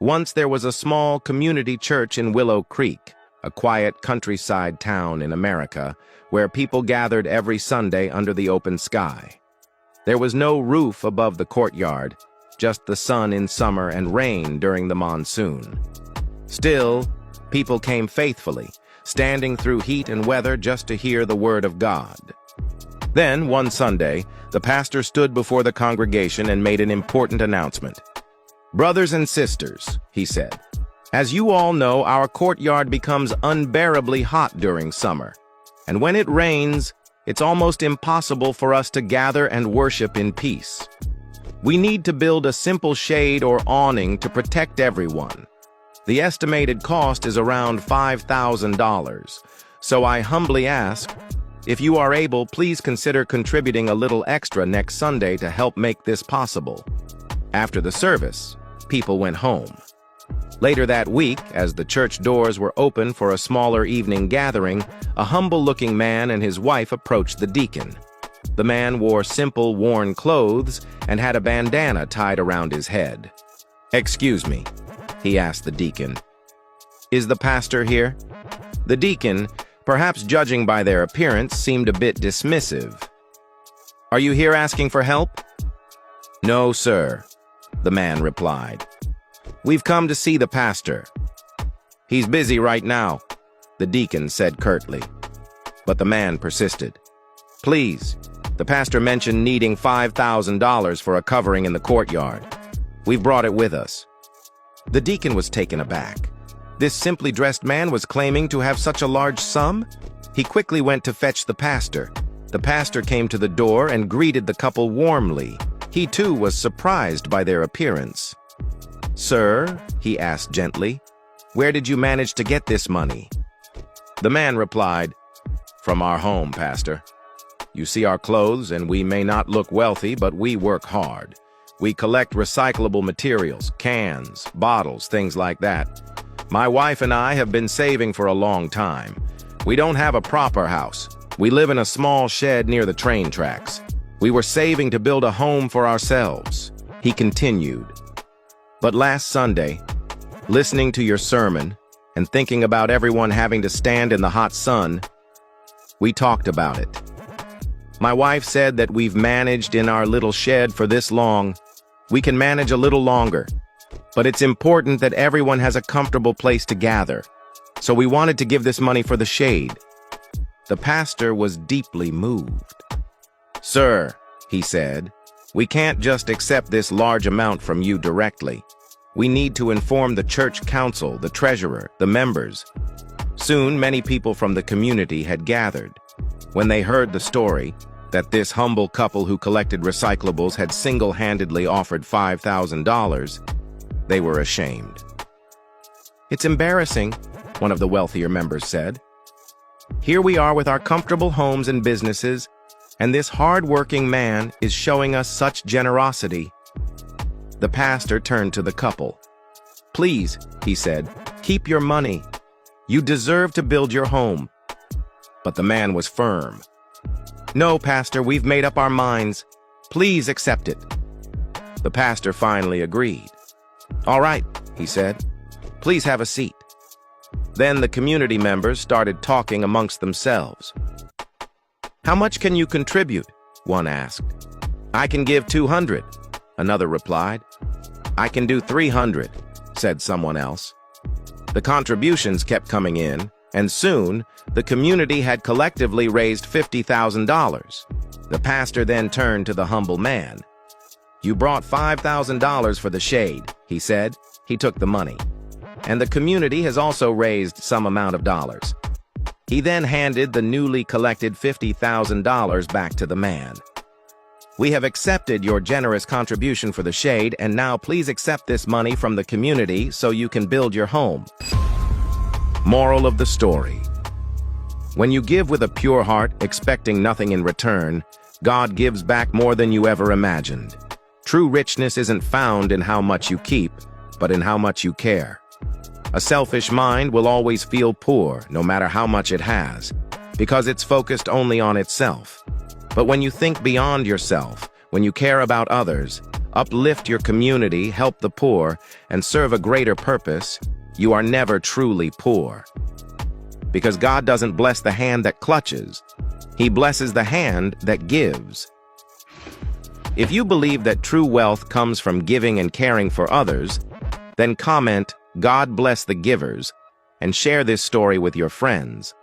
Once there was a small community church in Willow Creek, a quiet countryside town in America, where people gathered every Sunday under the open sky. There was no roof above the courtyard, just the sun in summer and rain during the monsoon. Still, people came faithfully, standing through heat and weather just to hear the word of God. Then, one Sunday, the pastor stood before the congregation and made an important announcement. "Brothers and sisters," he said, "as you all know, our courtyard becomes unbearably hot during summer, and when it rains, it's almost impossible for us to gather and worship in peace. We need to build a simple shade or awning to protect everyone. The estimated cost is around $5,000, so I humbly ask, if you are able, please consider contributing a little extra next Sunday to help make this possible." After the service, people went home. Later that week, as the church doors were open for a smaller evening gathering, a humble-looking man and his wife approached the deacon. The man wore simple, worn clothes and had a bandana tied around his head. "Excuse me," he asked the deacon. "Is the pastor here?" The deacon, perhaps judging by their appearance, seemed a bit dismissive. "Are you here asking for help?" "No, sir," the man replied. "We've come to see the pastor." "He's busy right now," the deacon said curtly. But the man persisted. "Please, the pastor mentioned needing $5,000 for a covering in the courtyard. We've brought it with us." The deacon was taken aback. This simply dressed man was claiming to have such a large sum? He quickly went to fetch the pastor. The pastor came to the door and greeted the couple warmly. He too was surprised by their appearance. "Sir," he asked gently, "where did you manage to get this money?" The man replied, "From our home, pastor. You see our clothes, and we may not look wealthy, but we work hard. We collect recyclable materials, cans, bottles, things like that. My wife and I have been saving for a long time. We don't have a proper house. We live in a small shed near the train tracks. We were saving to build a home for ourselves," he continued. "But last Sunday, listening to your sermon and thinking about everyone having to stand in the hot sun, we talked about it. My wife said that we've managed in our little shed for this long. We can manage a little longer, but it's important that everyone has a comfortable place to gather. So we wanted to give this money for the shade." The pastor was deeply moved. "Sir," he said, "we can't just accept this large amount from you directly. We need to inform the church council, the treasurer, the members." Soon, many people from the community had gathered. When they heard the story, that this humble couple who collected recyclables had single-handedly offered $5,000, they were ashamed. "It's embarrassing," one of the wealthier members said. "Here we are with our comfortable homes and businesses, and this hard-working man is showing us such generosity." The pastor turned to the couple. "Please," he said, "keep your money. You deserve to build your home." But the man was firm. "No, pastor, we've made up our minds. Please accept it." The pastor finally agreed. "All right," he said. "Please have a seat." Then the community members started talking amongst themselves. "How much can you contribute?" one asked. "I can give 200, another replied. "I can do 300, said someone else. The contributions kept coming in, and soon the community had collectively raised $50,000. The pastor then turned to the humble man. "You brought $5,000 for the shade," he said. He took the money. "And the community has also raised some amount of dollars." He then handed the newly collected $50,000 back to the man. "We have accepted your generous contribution for the shade, and now please accept this money from the community so you can build your home." Moral of the story: when you give with a pure heart, expecting nothing in return, God gives back more than you ever imagined. True richness isn't found in how much you keep, but in how much you care. A selfish mind will always feel poor, no matter how much it has, because it's focused only on itself. But when you think beyond yourself, when you care about others, uplift your community, help the poor, and serve a greater purpose, you are never truly poor. Because God doesn't bless the hand that clutches. He blesses the hand that gives. If you believe that true wealth comes from giving and caring for others, then comment, "God bless the givers," and share this story with your friends.